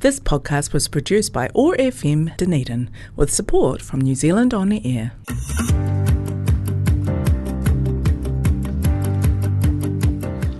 This podcast was produced by OAR FM Dunedin with support from New Zealand On the Air.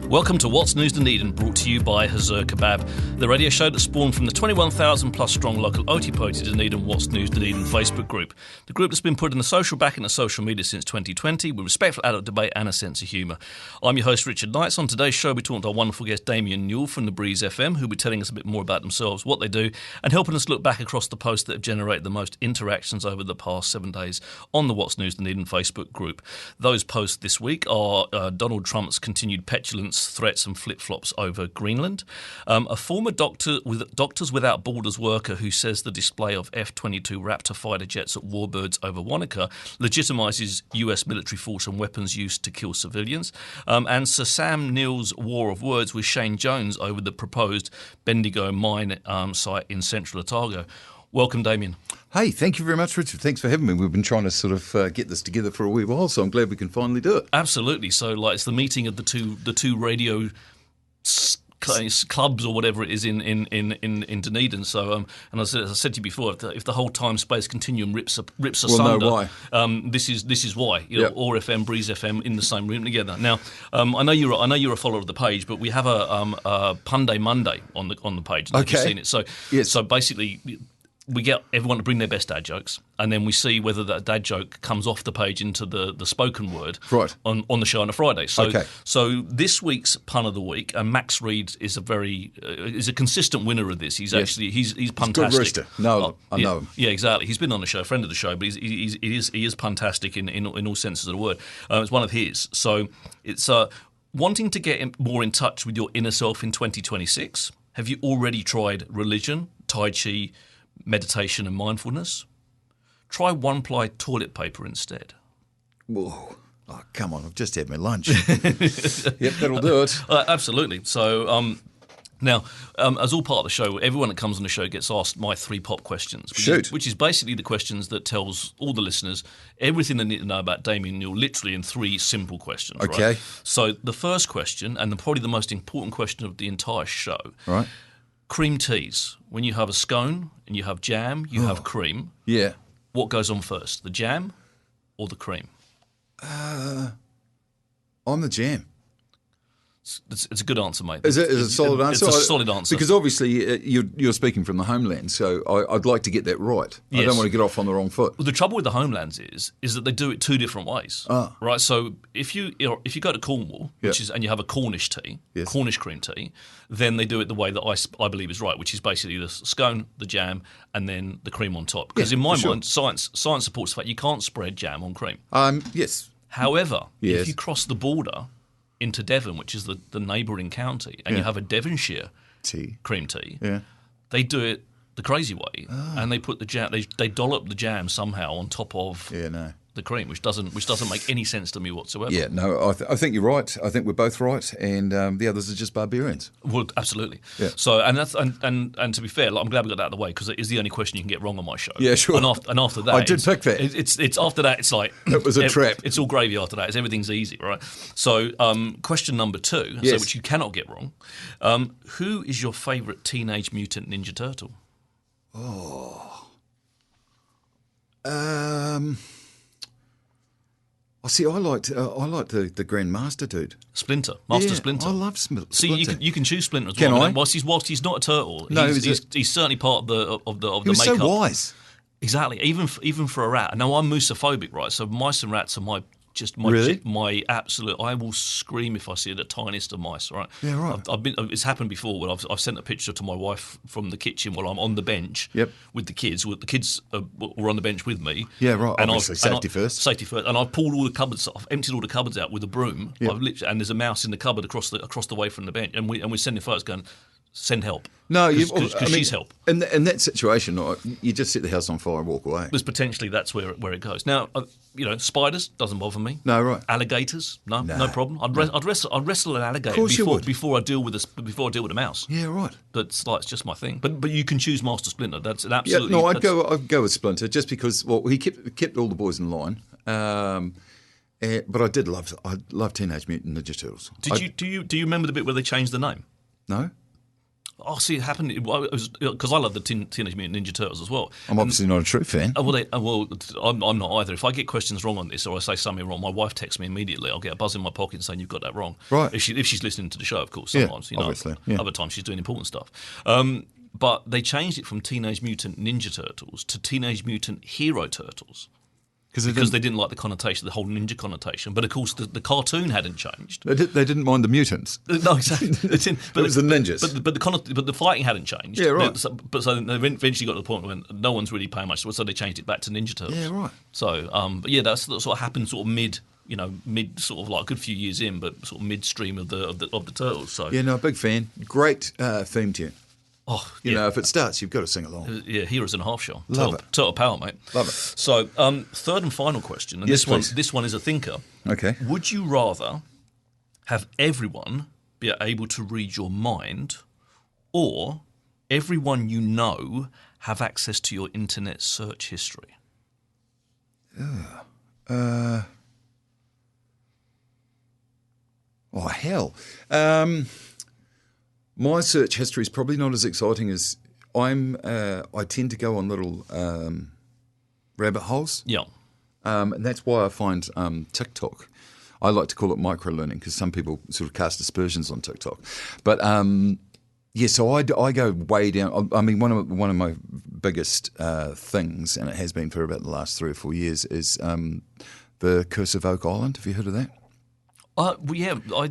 Welcome to What's News Dunedin, brought to you by Hazur Kebab, the radio show that spawned from the 21,000 plus strong local Otipoti Dunedin What's News Dunedin Facebook group. The group that's been putting the social back into social media since 2020 with respectful adult debate and a sense of humour. I'm your host Richard Knights. On today's show we talk to our wonderful guest Damian Newell from the Breeze FM, who'll be telling us a bit more about themselves, what they do, and helping us look back across the posts that have generated the most interactions over the past 7 days on the What's News Dunedin Facebook group. Those posts this week are Donald Trump's continued petulance, threats and flip-flops over Greenland, a former Doctors Without Borders worker who says the display of F-22 Raptor fighter jets at Warbirds over Wanaka legitimises US military force and weapons use to kill civilians, and Sir Sam Neill's war of words with Shane Jones over the proposed Bendigo mine site in central Otago. Welcome, Damian. Hey, thank you very much, Richard. Thanks for having me. We've been trying to sort of get this together for a wee while, so I'm glad we can finally do it. Absolutely. So, it's the meeting of the two radio clubs or whatever it is in Dunedin. So, and as I said to you before, if the whole time-space continuum rips asunder, no, why? This is why. OAR FM, Breeze FM in the same room together. Now, I know you're a follower of the page, but we have a Punday Monday on the page. Have you seen it? So, yes. So basically, we get everyone to bring their best dad jokes, and then we see whether that dad joke comes off the page into the spoken word on the show on a Friday. So this week's pun of the week, and Max Reed is a consistent winner of this. He's puntastic. He's a good rooster. I know him. Yeah, exactly. He's been on the show, friend of the show, but he is puntastic in all senses of the word. It's one of his. So it's wanting to get more in touch with your inner self in 2026. Have you already tried religion, Tai Chi, meditation and mindfulness? Try one-ply toilet paper instead. Whoa. Oh, come on, I've just had my lunch. Yep, that'll do it. Absolutely. So now, as all part of the show, everyone that comes on the show gets asked my 3 pop questions. Which is basically the questions that tells all the listeners everything they need to know about Damian Newell, literally in 3 simple questions. Okay. Right? So the first question, and probably the most important question of the entire show, right? Cream teas. When you have a scone and you have jam, you have cream. Yeah. What goes on first, the jam or the cream? I'm the jam. It's a good answer, mate. Is it a solid answer? It's a solid answer. Because obviously you're speaking from the homeland, so I'd like to get that right. Yes. I don't want to get off on the wrong foot. Well, the trouble with the homelands is that they do it 2 different ways. Right? So if you go to Cornwall, and you have a Cornish tea, Cornish cream tea, then they do it the way that I believe is right, which is basically the scone, the jam, and then the cream on top. Because in my mind, science supports the fact you can't spread jam on cream. Yes. However, if you cross the border into Devon, which is the neighbouring county, and you have a Devonshire cream tea, they do it the crazy way, and they put the jam, they dollop the jam somehow on top of the cream, which doesn't make any sense to me whatsoever. Yeah, no, I think you're right. I think we're both right, and the others are just barbarians. Well, absolutely. Yeah. So, and that's and to be fair, I'm glad we got that out of the way, because it is the only question you can get wrong on my show. Yeah, sure. And after that, I did pick that. It's after that, it's like it was a trap. It's all gravy after that. Everything's easy, right? So, question number 2, which you cannot get wrong. Who is your favourite Teenage Mutant Ninja Turtle? See, I liked the Grandmaster dude. Splinter, Master Splinter. I love Splinter. See, you can choose Splinter as well. Can I? Whilst he's not a turtle, no, he's certainly part of the he was makeup. So wise. Exactly, even for a rat. Now I'm mousophobic, right? So mice and rats are my absolute. I will scream if I see the tiniest of mice. Right? Yeah, right. It's happened before when I've sent a picture to my wife from the kitchen while I'm on the bench with the kids. Well, the kids were on the bench with me. Yeah, right. And obviously, safety first. Safety first. And I've pulled all the cupboards. I've emptied all the cupboards out with a broom. Yep. And there's a mouse in the cupboard across the way from the bench. And we're sending photos going, send help. No, because she's help. In that situation, you just set the house on fire and walk away. Because potentially that's where it goes. Now, spiders doesn't bother me. No, right. Alligators, no problem. I'd wrestle an alligator before I deal with a mouse. Yeah, right. But it's just my thing. But you can choose Master Splinter. That's an absolutely. Yeah, no, I'd go with Splinter just because he kept all the boys in line. But I love Teenage Mutant Ninja Turtles. Do you remember the bit where they changed the name? No. Oh, see, it happened because I love the Teenage Mutant Ninja Turtles as well. I'm obviously not a true fan. I'm not either. If I get questions wrong on this or I say something wrong, my wife texts me immediately. I'll get a buzz in my pocket saying you've got that wrong. Right. If she's listening to the show, of course. Sometimes, obviously. Yeah. Other times she's doing important stuff. But they changed it from Teenage Mutant Ninja Turtles to Teenage Mutant Hero Turtles. Because they didn't like the connotation, the whole ninja connotation. But of course, the cartoon hadn't changed. They didn't mind the mutants. No, exactly. But it was the ninjas. But the fighting hadn't changed. Yeah, right. So they eventually got to the point when no one's really paying much, so they changed it back to Ninja Turtles. Yeah, right. So, but yeah, that's sort of happened sort of mid sort of like a good few years in, but sort of midstream of the Turtles. So yeah, no, big fan. Great theme tune. Oh, you know, if it starts, you've got to sing along. Yeah, Heroes and a Half Shell. Love it. Turtle power, mate. Love it. So, third and final question, and Yes, this one is a thinker. Okay. Would you rather have everyone be able to read your mind, or everyone you know have access to your internet search history? Oh, hell. My search history is probably not as exciting as I tend to go on little rabbit holes. Yeah. And that's why I find TikTok, I like to call it micro-learning because some people sort of cast aspersions on TikTok. But yeah, so I go way down. I mean, one of my biggest things, and it has been for about the last 3 or 4 years, is the Curse of Oak Island. Have you heard of that?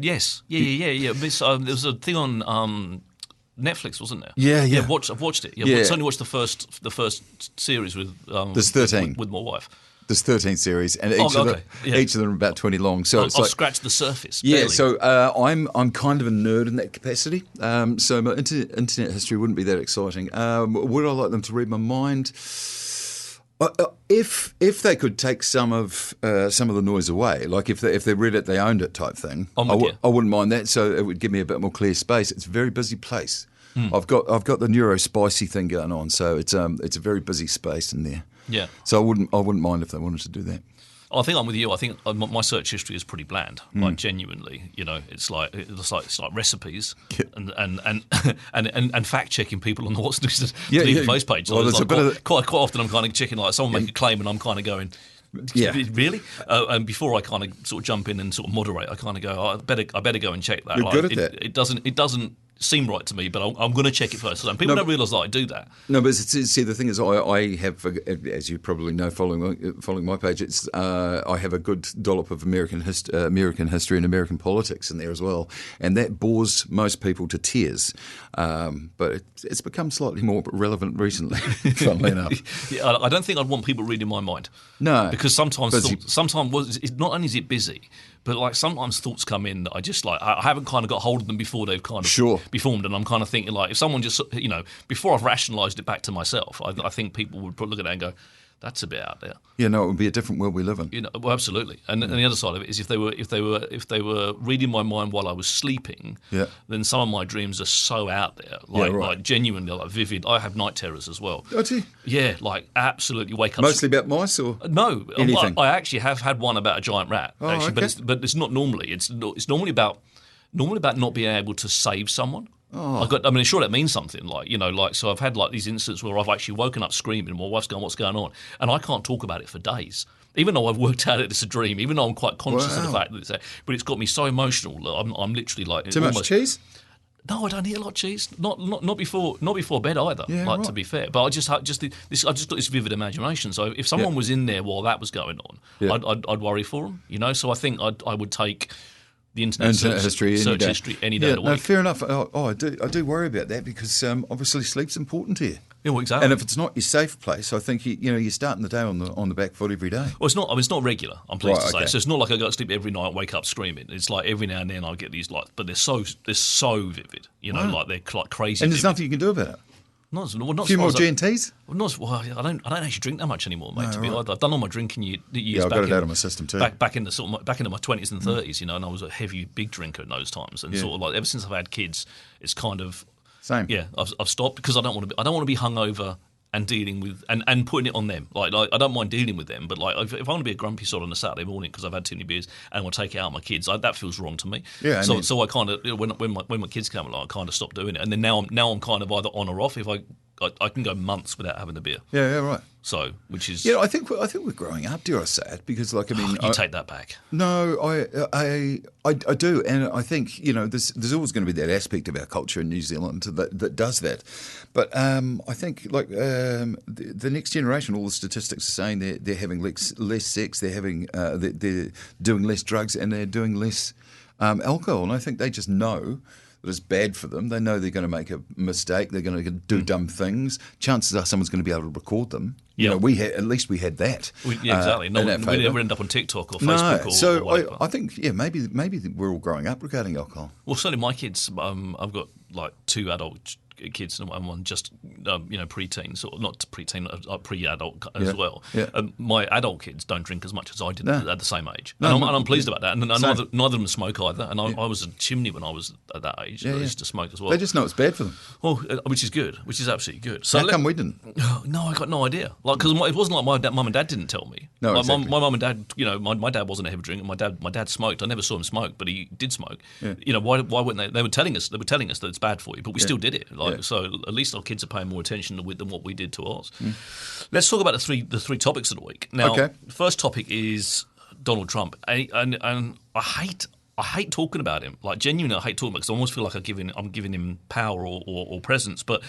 Yes. Yeah. There was a thing on Netflix, wasn't there? Yeah. I've watched it. Yeah. I've only watched the first series with There's 13 with my wife. There's 13 series, and each of them are about 20 long. So I've scratched the surface. Yeah. Barely. So I'm kind of a nerd in that capacity. So my internet history wouldn't be that exciting. Would I like them to read my mind? If they could take some of the noise away, like if they read it, they owned it type thing, I wouldn't mind that. So it would give me a bit more clear space. It's a very busy place. I've got the neurospicy thing going on, so it's a very busy space in there. Yeah. So I wouldn't mind if they wanted to do that. I think I'm with you. I think my search history is pretty bland. Like genuinely, it's like recipes and fact checking people on the What's News face page. Well, quite often I'm kind of checking like someone make a claim and I'm kind of going, really? And before I kind of sort of jump in and sort of moderate, I kind of go, I better go and check that. You're good at that. It doesn't seem right to me, but I'm going to check it first. And people don't realise that I do that. No, but see, the thing is, I have, as you probably know, following my page, I have a good dollop of American history and American politics in there as well, and that bores most people to tears. But it's become slightly more relevant recently, funnily enough. Yeah, I don't think I'd want people reading my mind. No, because sometimes not only is it busy, but like sometimes thoughts come in that I just like I haven't kind of got hold of them before they've kind of be formed, and I'm kind of thinking like if someone just before I've rationalised it back to myself, I think people would probably look at it and go, that's a bit out there. Yeah, no, it would be a different world we live in. Well, absolutely. And the other side of it is if they were reading my mind while I was sleeping, then some of my dreams are so out there, like genuinely like vivid. I have night terrors as well. Oh, do you? Yeah, like absolutely wake up. Mostly about mice or no? Anything? I actually have had one about a giant rat. Oh, actually, okay. but it's not normally. It's normally about not being able to save someone. Oh. Sure, that means something. So I've had like these instances where I've actually woken up screaming, my wife's going, what's going on? And I can't talk about it for days. Even though I've worked out it's a dream, even though I'm quite conscious of the fact that it's but it's got me so emotional that I'm literally like... Too much cheese? No, I don't eat a lot of cheese. Not before bed either. Yeah, right. To be fair, but I just got this vivid imagination. So if someone was in there while that was going on, I'd worry for them. So I think I would take the internet search history any day of the week. No, fair enough. I do worry about that because obviously sleep's important to you. Yeah, well, exactly. And if it's not your safe place, I think you're starting the day on the back foot every day. Well, it's not. It's not regular. I'm pleased to say. So it's not like I go to sleep every night, wake up screaming. It's like every now and then I get these but they're so vivid. Like they're like crazy. And there's vivid. nothing you can do about it. Not a few more G&Ts? I don't actually drink that much anymore, mate. I've done all my drinking years. Yeah, I got it out of my system too. Back into my 20s and 30s, and I was a heavy big drinker in those times. And sort of like ever since I've had kids, it's kind of same. Yeah, I've stopped because I don't want to be hungover and dealing with and putting it on them. Like I don't mind dealing with them, but like if I want to be a grumpy sod on a Saturday morning because I've had too many beers and I want to take it out on my kids, that feels wrong to me. Yeah. So I kind of when my kids come along, I kind of stop doing it, and then now I'm kind of either on or off. If I can go months without having a beer. Yeah, right. So, which is I think we're growing up. Dare I say it? Because like I mean, you take that back. No, I do, and I think there's always going to be that aspect of our culture in New Zealand that does that. But I think like the next generation, all the statistics are saying they're having less sex, they're doing less drugs, and they're doing less alcohol, and I think they just know that it's bad for them. They know they're going to make a mistake. They're going to do dumb things. Chances are someone's going to be able to record them. Yeah. We had that. Exactly. We never end up on TikTok or Facebook or whatever. I think maybe we're all growing up regarding alcohol. Well, certainly my kids. I've got like 2 adult kids and one just pre-teens, or not pre-teen, pre-adult as well. Yeah. My adult kids don't drink as much as I did at the same age, No, and I'm pleased about that. And neither of them smoke either. And I Yeah. was a chimney when I was at that age. I used to smoke as well. They just know it's bad for them. Well, which is good, which is absolutely good. So How come we didn't? No, I got no idea. Like, because it wasn't like my mum and dad didn't tell me. No, exactly. My mum and dad, my dad wasn't a heavy drinker. My dad smoked. I never saw him smoke, but he did smoke. Yeah. Why wouldn't they? They were telling us that it's bad for you, but we still did it. Yeah. So at least our kids are paying more attention than what we did to ours. Let's talk about the three topics of the week. Now, the first topic is Donald Trump, and I hate talking about him. Like, genuinely, I hate talking about him because I almost feel like I'm giving him power or presence. But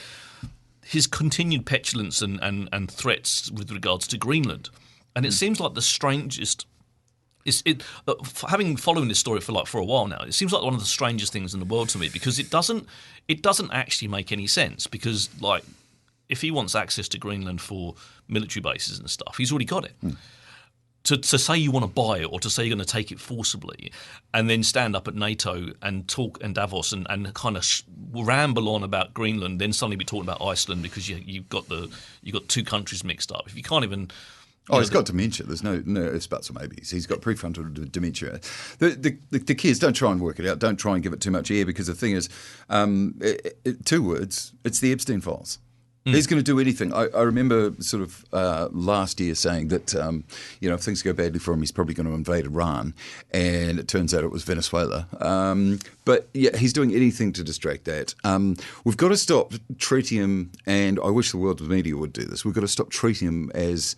his continued petulance and threats with regards to Greenland, and it seems like the strangest. Having following this story for a while now, it seems like one of the strangest things in the world to me, because it doesn't actually make any sense. Because like, if he wants access to Greenland for military bases and stuff, he's already got it. To say you want to buy it, or to say you're going to take it forcibly, and then stand up at NATO and talk in Davos and kind of ramble on about Greenland, then suddenly be talking about Iceland because you've got 2 countries mixed up. If you can't even he's got dementia. There's no ifs, buts, or maybes. He's got prefrontal dementia. The kids, don't try and work it out. Don't try and give it too much air, because the thing is, 2 words, it's the Epstein files. He's going to do anything. I remember sort of last year saying that, if things go badly for him, he's probably going to invade Iran. And it turns out it was Venezuela. But yeah, he's doing anything to distract that. We've got to stop treating him, and I wish the world media would do this, we've got to stop treating him as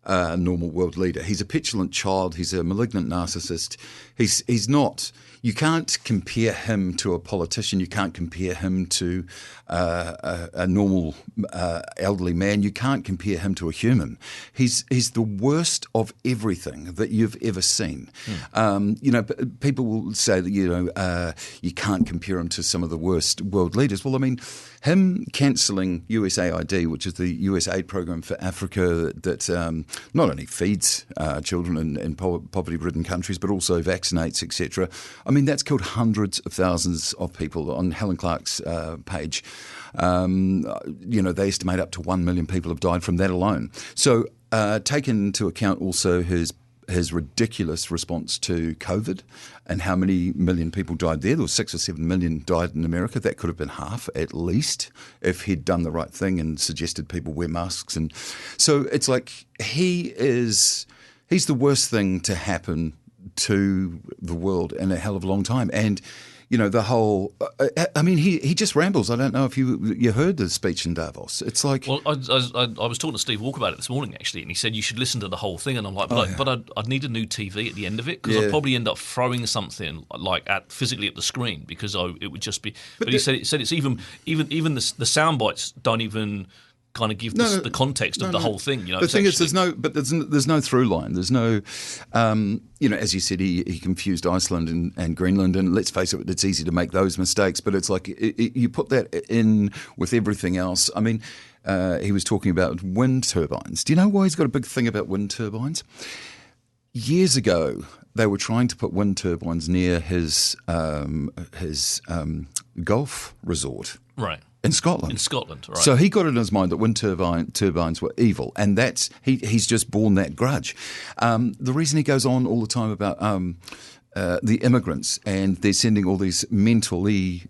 a normal world leader. He's a petulant child. He's a malignant narcissist. He's not. You can't compare him to a politician. You can't compare him to a normal elderly man. You can't compare him to a human. He's the worst of everything that you've ever seen. People will say that you can't compare him to some of the worst world leaders. Well, I mean, him cancelling USAID, which is the US aid program for Africa that not only feeds children in poverty-ridden countries, but also vaccinates, etc. I mean, that's killed hundreds of thousands of people. On Helen Clark's page, they estimate up to 1 million people have died from that alone. So take into account also his ridiculous response to COVID and how many million people died there. There was 6 or 7 million died in America. That could have been half at least if he'd done the right thing and suggested people wear masks. And so it's like he's the worst thing to happen to the world in a hell of a long time. And the whole he just rambles. I don't know if you heard the speech in Davos. It's like, well, I was talking to Steve Walker about it this morning actually, and he said you should listen to the whole thing. And I'm like, I'd need a new TV at the end of it, because I'd probably end up throwing something like physically at the screen, because it would just be. But he said it's even the sound bites don't even kind of give the context of the whole thing. The thing is, there's no through line. There's no, as you said, he confused Iceland and Greenland, and let's face it, it's easy to make those mistakes. But it's like you put that in with everything else. I mean, he was talking about wind turbines. Do you know why he's got a big thing about wind turbines? Years ago, they were trying to put wind turbines near his golf resort. Right. In Scotland. Right. So he got it in his mind that wind turbines were evil, and he's just borne that grudge. The reason he goes on all the time about the immigrants, and they're sending all these mentally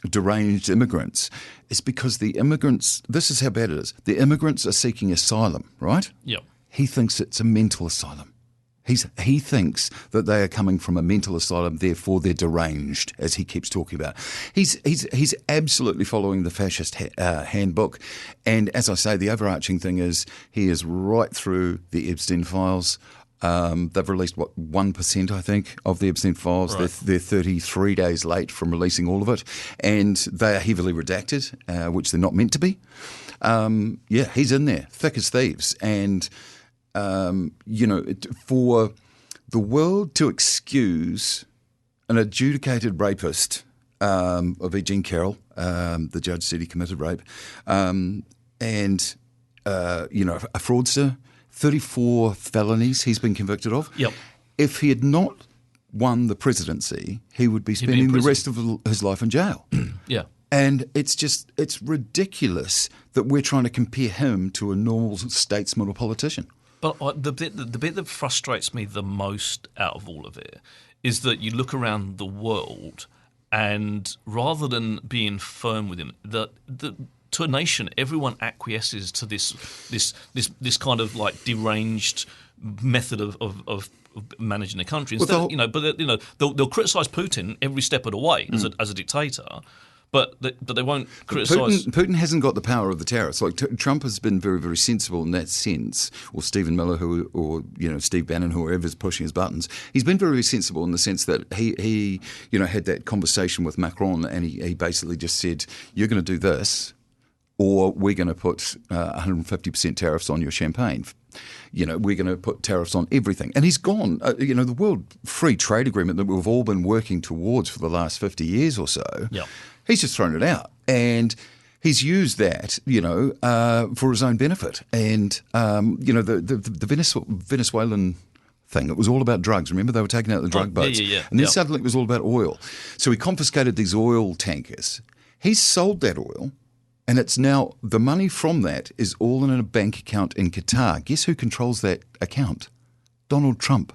deranged immigrants is because the immigrants, this is how bad it is, the immigrants are seeking asylum, right? Yep. He thinks it's a mental asylum. He thinks that they are coming from a mental asylum, therefore they're deranged, as he keeps talking about. He's absolutely following the fascist handbook. And as I say, the overarching thing is he is right through the Epstein files. They've released, 1%, I think, of the Epstein files. Right. They're 33 days late from releasing all of it. And they are heavily redacted, which they're not meant to be. He's in there, thick as thieves. And for the world to excuse an adjudicated rapist of E. Jean Carroll, the judge said he committed rape, and a fraudster, 34 felonies he's been convicted of. Yep. If he had not won the presidency, he would be spending the rest of his life in jail. Yeah. And it's ridiculous that we're trying to compare him to a normal statesman or politician. But the bit that frustrates me the most out of all of it is that you look around the world, and rather than being firm with him, to a nation, everyone acquiesces to this kind of like deranged method of managing the country. Instead, they'll criticise Putin every step of the way as a dictator. But they won't criticise. Putin hasn't got the power of the tariffs. Like Trump has been very, very sensible in that sense, or Stephen Miller, or Steve Bannon, whoever's pushing his buttons. He's been very, very sensible in the sense that he had that conversation with Macron, and he basically just said, "You're going to do this, or we're going to put 150% tariffs on your champagne. We're going to put tariffs on everything." And he's gone. The World Free Trade Agreement that we've all been working towards for the last 50 years or so. Yeah. He's just thrown it out, and he's used that, for his own benefit. And the Venezuelan thing, it was all about drugs. Remember, they were taking out the drug boats, and then suddenly it was all about oil. So he confiscated these oil tankers. He's sold that oil, and it's now the money from that is all in a bank account in Qatar. Guess who controls that account? Donald Trump,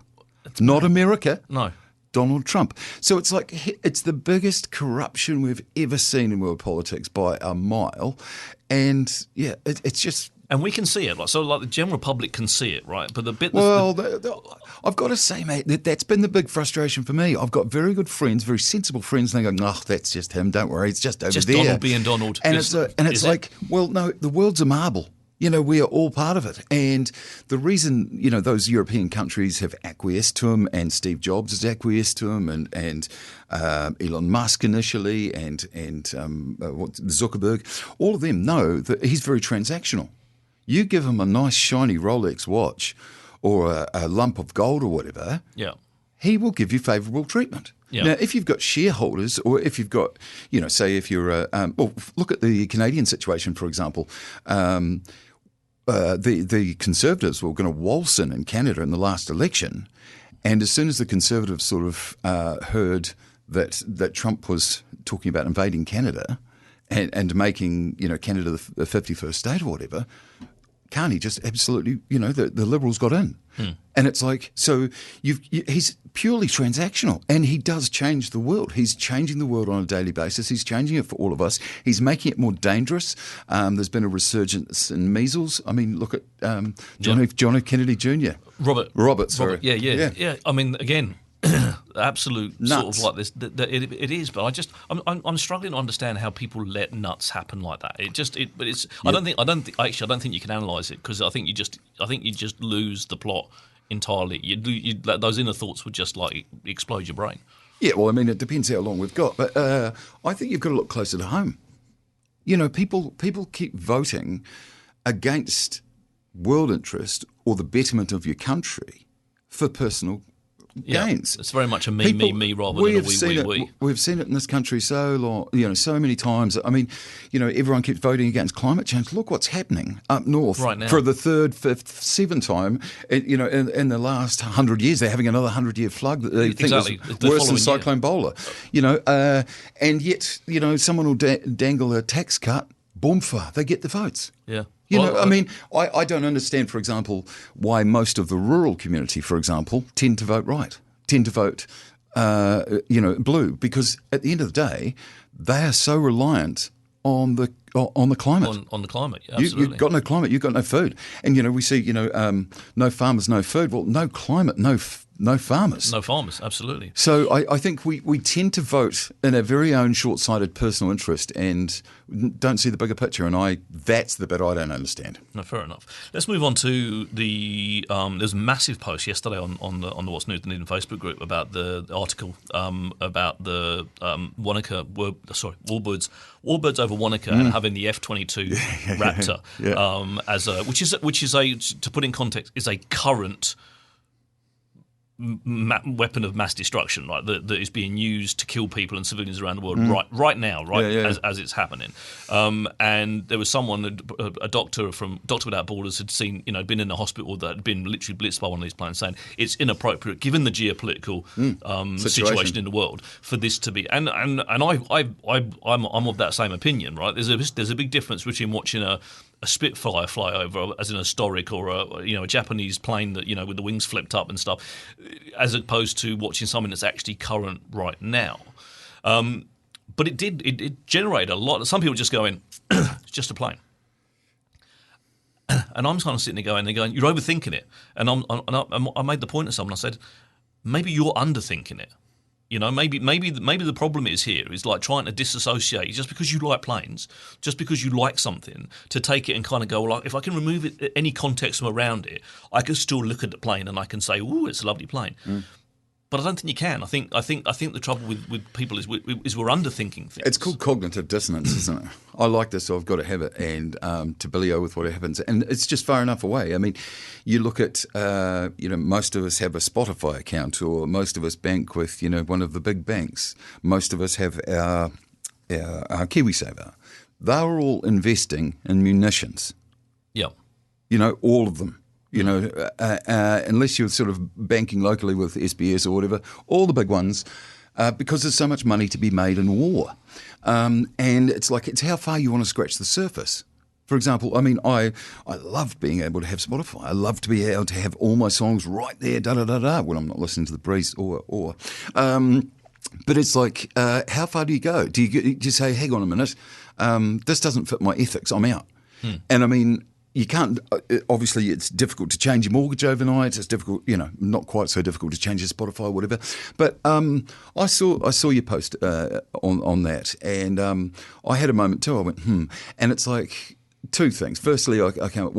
not America. No. Donald Trump. So it's like it's the biggest corruption we've ever seen in world politics by a mile, and it's just. And we can see it, the general public can see it, right? But the bit. I've got to say, mate, that's been the big frustration for me. I've got very good friends, very sensible friends, and they go, "Oh, that's just him. Don't worry, it's just over there." Donald being Donald. And it's like, well, no, the world's a marble. We are all part of it. And the reason, those European countries have acquiesced to him, and Steve Jobs has acquiesced to him, and Elon Musk initially, and Zuckerberg, all of them know that he's very transactional. You give him a nice shiny Rolex watch or a lump of gold or whatever, he will give you favourable treatment. Yeah. Now, if you've got shareholders, or if you've got, say if you're look at the Canadian situation, for example. The Conservatives were going to waltz in Canada in the last election, and as soon as the Conservatives sort of heard that Trump was talking about invading Canada and making Canada the 51st state or whatever, Carney just absolutely the Liberals got in, and it's like so he's purely transactional, and he does change the world. He's changing the world on a daily basis. He's changing it for all of us. He's making it more dangerous. There's been a resurgence in measles. I mean, look at John F. Kennedy Jr. Robert, sorry. Yeah. I mean, again, absolute nuts. Sort of like this. It is, but I'm struggling to understand how people let nuts happen like that. I don't think you can analyse it, because I think you just lose the plot entirely. Those inner thoughts would just like explode your brain. Yeah, well, I mean, it depends how long we've got, but I think you've got to look closer to home. People keep voting against world interest or the betterment of your country for personal gains. It's very much a me rather than a we. We've seen it in this country so long, so many times. I mean, everyone keeps voting against climate change. Look what's happening up north right now for the third, fifth, seventh time. In the last 100 years, they're having another 100-year flood that they think is worse than Cyclone Bowler. And yet, someone will dangle a tax cut. Boomfa, they get the votes. Yeah. I don't understand, for example, why most of the rural community, for example, tend to vote right, tend to vote blue, because at the end of the day, they are so reliant on the climate. On the climate, yeah, absolutely. You've got no climate, you've got no food. And, we see, no farmers, no food. Well, no climate, no farmers. No farmers, absolutely. So I think we tend to vote in our very own short-sighted personal interest and don't see the bigger picture. And that's the bit I don't understand. No, fair enough. Let's move on to the. There's a massive post yesterday on the What's News Dunedin Facebook group about the article about the Wanaka warbirds over Wanaka and having the F-22 Raptor as which is a, to put in context, is a current weapon of mass destruction, right? That is being used to kill people and civilians around the world right now, as it's happening. And there was someone, a doctor from Doctor Without Borders, had seen, been in a hospital that had been literally blitzed by one of these planes, saying it's inappropriate given the geopolitical situation in the world for this to be. And I'm of that same opinion, right? There's a big difference between watching a Spitfire fly over as an historic, or a Japanese plane that with the wings flipped up and stuff, as opposed to watching something that's actually current right now. But it generated a lot. Some people just going, it's just a plane. And I'm kind of sitting there going, you're overthinking it. And I made the point to someone. I said, maybe you're underthinking it. Maybe the problem is like trying to disassociate just because you like planes, just because you like something, to take it and kind of go, well, if I can remove it, any context from around it, I can still look at the plane and I can say, ooh, it's a lovely plane. But I don't think you can. I think the trouble with people is we're underthinking things. It's called cognitive dissonance, isn't it? I like this, so I've got to have it, and to billio with what happens. And it's just far enough away. I mean, you look at, most of us have a Spotify account, or most of us bank with, one of the big banks. Most of us have our KiwiSaver. They're all investing in munitions. Yeah. All of them. Unless you're sort of banking locally with SBS or whatever, all the big ones, because there's so much money to be made in war. And it's how far you want to scratch the surface. For example, I mean, I love being able to have Spotify. I love to be able to have all my songs right there, da-da-da-da, when I'm not listening to the breeze or. But it's how far do you go? Do you just say, hang on a minute, this doesn't fit my ethics, I'm out. And I mean, you can't, obviously it's difficult to change your mortgage overnight. It's difficult, not quite so difficult to change your Spotify or whatever. But I saw your post on that, and I had a moment too. I went, and it's like two things. Firstly, I came,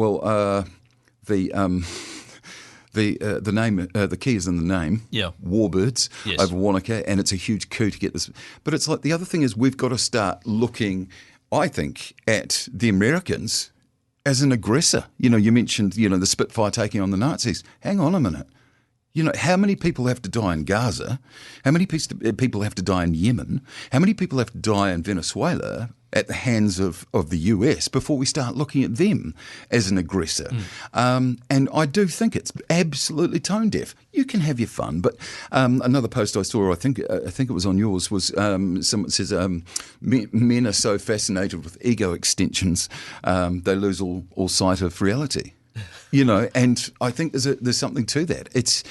the name, the key is in the name. Yeah. Warbirds over Wanaka, and it's a huge coup to get this. But it's like the other thing is we've got to start looking, I think, at the Americans as an aggressor. You mentioned, the Spitfire taking on the Nazis. Hang on a minute. How many people have to die in Gaza? How many people have to die in Yemen? How many people have to die in Venezuela at the hands of the US before we start looking at them as an aggressor? And I do think it's absolutely tone deaf. You can have your fun, but another post I saw, I think it was on yours, was someone says men are so fascinated with ego extensions they lose all sight of reality. And I think there's something to that. It's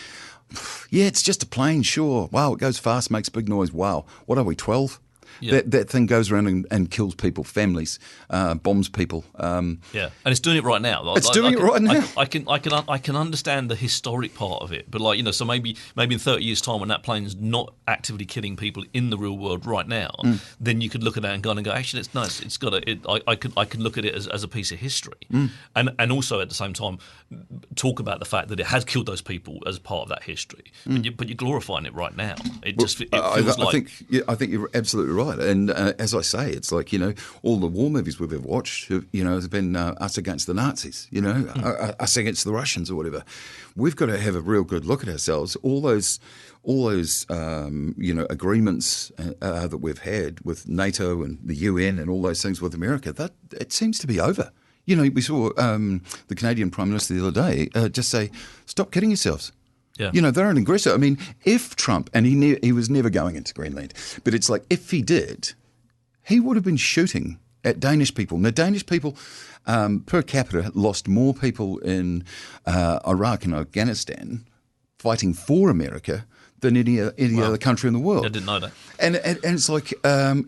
just a plane, sure. Wow, it goes fast, makes big noise. Wow, what are we, 12? Yeah. That thing goes around and kills people, families, bombs people. And it's doing it right now. It's doing it right now. I can understand the historic part of it, but so maybe in 30 years' time, when that plane's not actively killing people in the real world right now, then you could look at that and go, actually, it's nice. It's got I could look at it as a piece of history, and also at the same time talk about the fact that it has killed those people as part of that history. But you're glorifying it right now. It feels like. I think you're absolutely right. And as I say, it's like, all the war movies we've ever watched, has been us against the Nazis, us against the Russians or whatever. We've got to have a real good look at ourselves. All those agreements that we've had with NATO and the UN and all those things with America, that it seems to be over. We saw the Canadian Prime Minister the other day just say, stop kidding yourselves. Yeah. They're an aggressor. I mean, if Trump, and he was never going into Greenland, but it's like if he did, he would have been shooting at Danish people. Now, Danish people per capita lost more people in Iraq and Afghanistan fighting for America than any other country in the world. I didn't know that. And it's like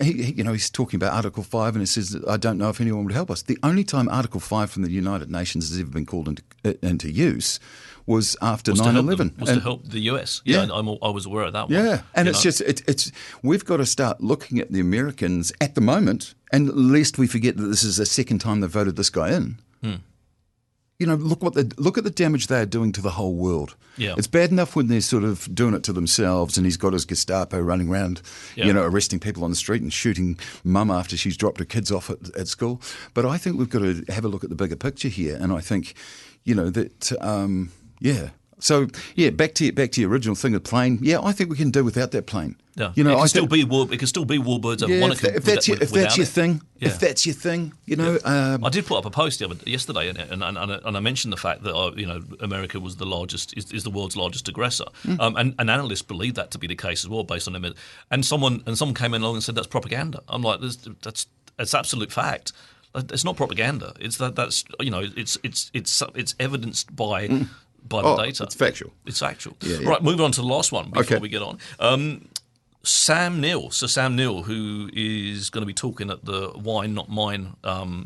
he's talking about Article 5, and he says, I don't know if anyone would help us. The only time Article 5 from the United Nations has ever been called into use was after 9/11. Was to help the US. Yeah, I was aware of that one. Yeah, and it's we've got to start looking at the Americans at the moment, and lest we forget that this is the second time they've voted this guy in. Look at the damage they are doing to the whole world. Yeah. It's bad enough when they're sort of doing it to themselves, and he's got his Gestapo running around, arresting people on the street and shooting mum after she's dropped her kids off at school. But I think we've got to have a look at the bigger picture here, and I think, So back to your original thing of plane. Yeah, I think we can do without that plane. Yeah, it can still be warbirds over Wanaka. If that's your thing, I did put up a post yesterday, and I mentioned the fact that America was the largest, is the world's largest aggressor, and analysts believe that to be the case as well, based on them. And someone came in along and said that's propaganda. I'm like, that's absolute fact. It's not propaganda. It's it's evidenced by. By the data. It's factual. It's factual. Yeah. Right, moving on to the last one before we get on. Sam Neill, who is going to be talking at the Wine Not Mine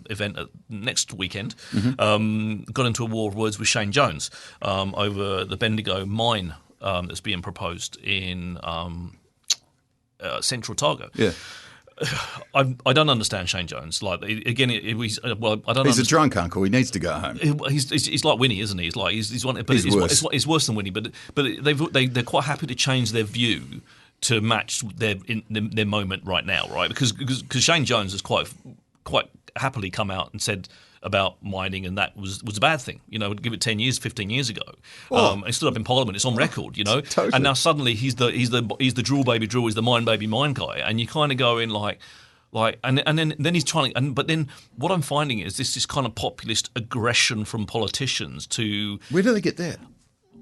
event next weekend, got into a war of words with Shane Jones over the Bendigo mine that's being proposed in Central Otago. Yeah. I don't understand Shane Jones. Like again, I don't. He's a drunk uncle. He needs to go home. He's like Winnie, isn't he? He's one. But it's worse than Winnie. But they're quite happy to change their view to match their moment right now, right? Because Shane Jones has quite happily come out and said about mining, and that was a bad thing. Give it 10 years, 15 years ago. He stood up in Parliament. It's on record, Totally. And now suddenly he's the drill baby drill, he's the mine baby mine guy, and you kind of go in like, and then he's trying. But then what I'm finding is this kind of populist aggression from politicians to. Where do they get that?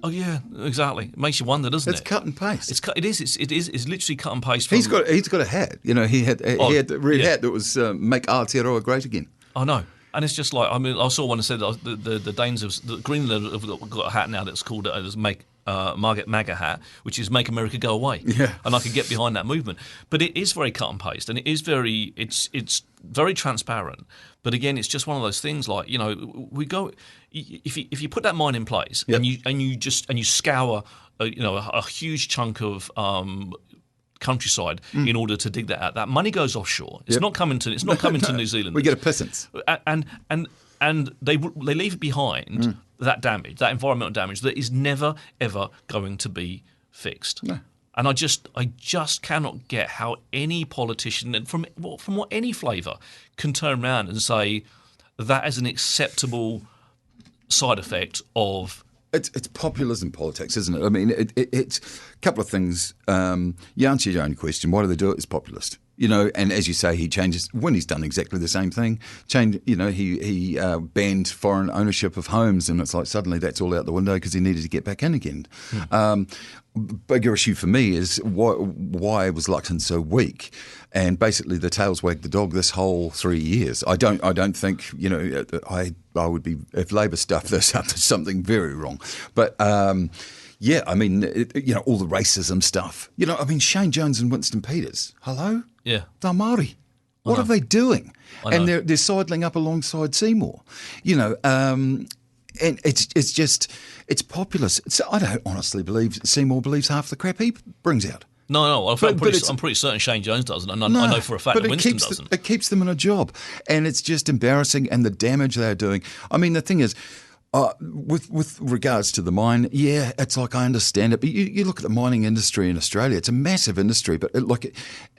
Oh yeah, exactly. It makes you wonder, doesn't it? It's cut and paste. It is. It's literally cut and paste. He's got a hat. He had the red hat that was make Aotearoa great again. I know. And it's just like, I saw one that said the Danes the Greenland have got a hat now that's called make Margaret MAGA hat, which is Make America Go Away. Yeah. And I could get behind that movement. But it is very cut and paste, and it's very transparent. But again, it's just one of those things like, we go if you put that mine in place and you scour a huge chunk of countryside in order to dig that out. That money goes offshore. It's not coming to to New Zealand. We get a pittance. And they leave it behind that damage, that environmental damage that is never ever going to be fixed. No. And I just cannot get how any politician, and from any flavour, can turn around and say that is an acceptable side effect of. It's populism politics, isn't it? I mean, it's a couple of things. You answer your own question. Why do they do it? It's populist. And as you say, he changes. When he's done exactly the same thing, he banned foreign ownership of homes, and it's like suddenly that's all out the window because he needed to get back in again. Bigger issue for me is why was Luxon so weak? And basically, the tails wagged the dog this whole 3 years. I don't think I would be if Labor stuffed this up. There's something very wrong. But yeah, I mean, all the racism stuff. Shane Jones and Winston Peters. Hello, yeah, they're Māori. What are they doing? And they're sidling up alongside Seymour. And it's populist. I don't honestly believe Seymour believes half the crap he brings out. No, I'm pretty certain Shane Jones doesn't, and I know for a fact that Winston doesn't. It keeps them in a job, and it's just embarrassing, and the damage they're doing. I mean, the thing is, with regards to the mine, yeah, it's like I understand it, but you look at the mining industry in Australia, it's a massive industry, but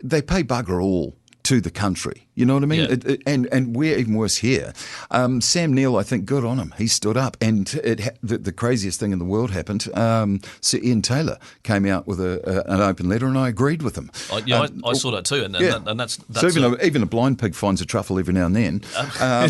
they pay bugger all to the country. You know what I mean? Yeah. And we're even worse here. Sam Neill, I think, good on him. He stood up, and the craziest thing in the world happened. Sir Ian Taylor came out with an open letter, and I agreed with him. I saw that too, and that's so even a blind pig finds a truffle every now and then. I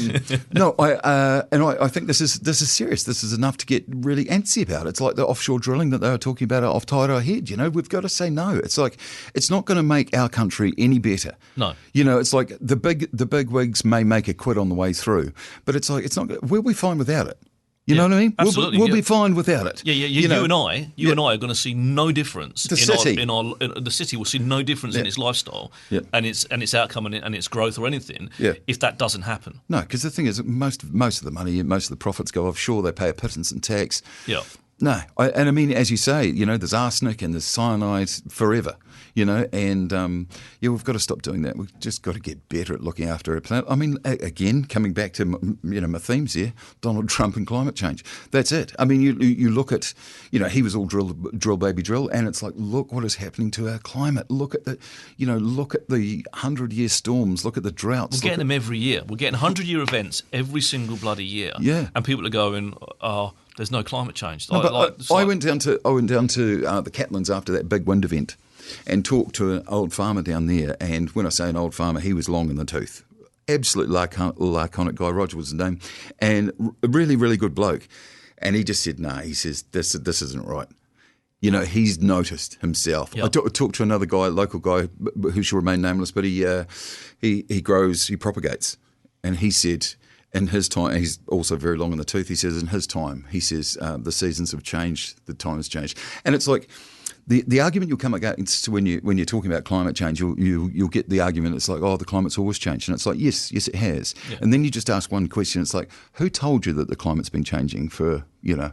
think this is serious. This is enough to get really antsy about. It's like the offshore drilling that they were talking about off Taira Head. We've got to say no. It's like it's not going to make our country any better. No. It's like the big wigs may make a quid on the way through, but it's like it's not. We'll be fine without it. You know what I mean? Absolutely, we'll be fine without it. Yeah. You and I are going to see no difference. The city. The city will see no difference in its lifestyle and its outcome and its growth or anything if that doesn't happen. No, because the thing is, most of the money, most of the profits go offshore. They pay a pittance in tax. Yeah. No, and I mean, as you say, there's arsenic and there's cyanide forever, and we've got to stop doing that. We've just got to get better at looking after our planet. I mean, again, coming back to my themes here, Donald Trump and climate change. That's it. I mean, you look at, he was all drill baby drill, and it's like, look what is happening to our climate. Look at the 100-year storms. Look at the droughts. We're getting them every year. We're getting 100-year events every single bloody year. Yeah, and people are going, there's no climate change. No, I went down to the Catlins after that big wind event, and talked to an old farmer down there. And when I say an old farmer, he was long in the tooth, absolute laconic guy. Roger was his name, and a really, really good bloke. And he just said, "No," he says, "This isn't right." He's noticed himself. Yep. I talked to another guy, local guy, who shall remain nameless, but he propagates, and he said, in his time, he's also very long in the tooth. He says, in his time, the seasons have changed, the time has changed, and it's like the argument you'll come against when you're talking about climate change. You'll get the argument. It's like, the climate's always changed, and it's like, yes, it has. Yeah. And then you just ask one question. It's like, who told you that the climate's been changing for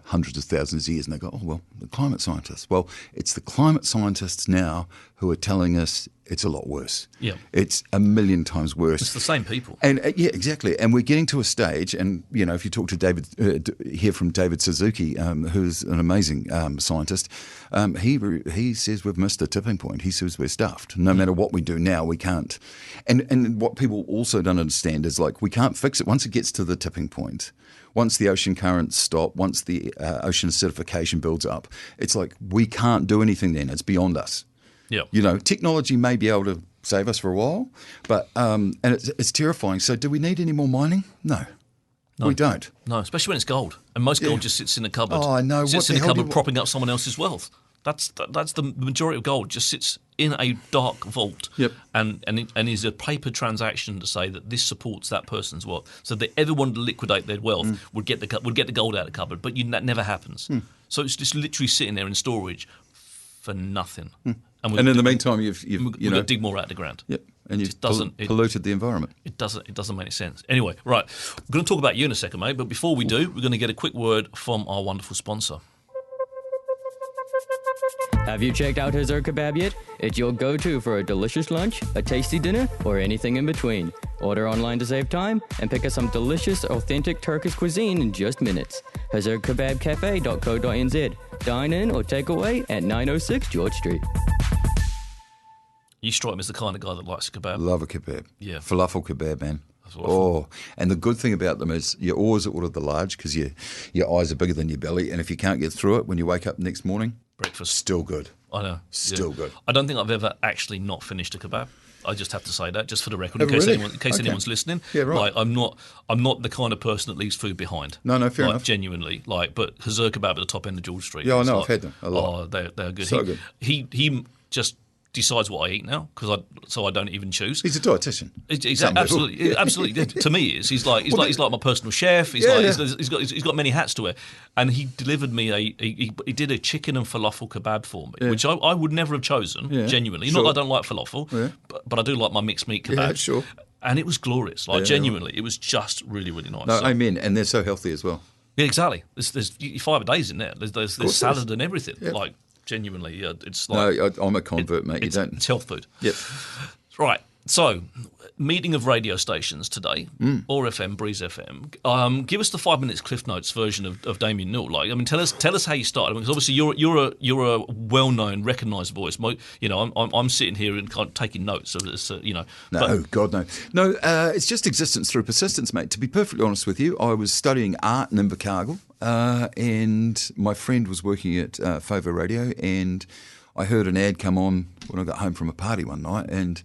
hundreds of thousands of years? And they go, the climate scientists. Well, it's the climate scientists now who are telling us it's a lot worse. Yeah, it's a million times worse. It's the same people. And exactly. And we're getting to a stage, and if you talk to David, hear from David Suzuki, who's an amazing scientist, he says we've missed the tipping point. He says we're stuffed. No matter what we do now, we can't. And what people also don't understand is, like, we can't fix it once it gets to the tipping point. Once the ocean currents stop, once the ocean acidification builds up, it's like we can't do anything then. It's beyond us. Yeah. Technology may be able to save us for a while, but and it's terrifying. So do we need any more mining? No. We don't. No, especially when it's gold. And most gold just sits in a cupboard. Oh, I know. Sits in a cupboard propping up someone else's wealth. That's the majority of gold just sits in a dark vault. Yep. And is a paper transaction to say that this supports that person's wealth. So that everyone to liquidate their wealth would get the gold out of the cupboard, but that never happens. So it's just literally sitting there in storage for nothing. And in the meantime, you've got to dig more out of the ground. Yep, and you've polluted the environment. It doesn't make any sense. Anyway, right, we're going to talk about you in a second, mate. But before we do, we're going to get a quick word from our wonderful sponsor. Have you checked out Hazur Kebab yet? It's your go-to for a delicious lunch, a tasty dinner, or anything in between. Order online to save time and pick up some delicious, authentic Turkish cuisine in just minutes. HazurKebabCafe.co.nz. Dine in or take away at 906 George Street. You strike me as the kind of guy that likes a kebab. Love a kebab. Yeah. Falafel kebab, man. And the good thing about them is you always order the large because your eyes are bigger than your belly, and if you can't get through it when you wake up the next morning, breakfast. Still good. I know. Still good. I don't think I've ever actually not finished a kebab. I just have to say that, just for the record, in case anyone's listening. Yeah, right. Like, I'm not the kind of person that leaves food behind. No, fair enough. Genuinely, but Hazur Kebab at the top end of George Street. Yeah, I know. I've had them a lot. Oh, they're good. So good. He just decides what I eat now so I don't even choose. He's a dietitian. Absolutely. To me, he's like my personal chef. He's got many hats to wear, and he delivered me he did a chicken and falafel kebab for me, which I would never have chosen. Genuinely, not that I don't like falafel, but I do like my mixed meat kebab. Yeah, sure. And it was glorious. Genuinely, it was just really, really nice. No, amen. And they're so healthy as well. Yeah, exactly. There's fibre days in there. There's salad and everything. Yeah. Genuinely, it's like... No, I'm a convert, mate. It's health food. Yep. Right. So, meeting of radio stations today, Or FM, Breeze FM. Give us the 5 minutes Cliff Notes version of Damian Newell. Tell us how you started. Because obviously you're a well-known, recognised voice. I'm sitting here and kind of taking notes. God, no. No, it's just existence through persistence, mate. To be perfectly honest with you, I was studying art in Invercargill, and my friend was working at Fovo Radio, and I heard an ad come on when I got home from a party one night, and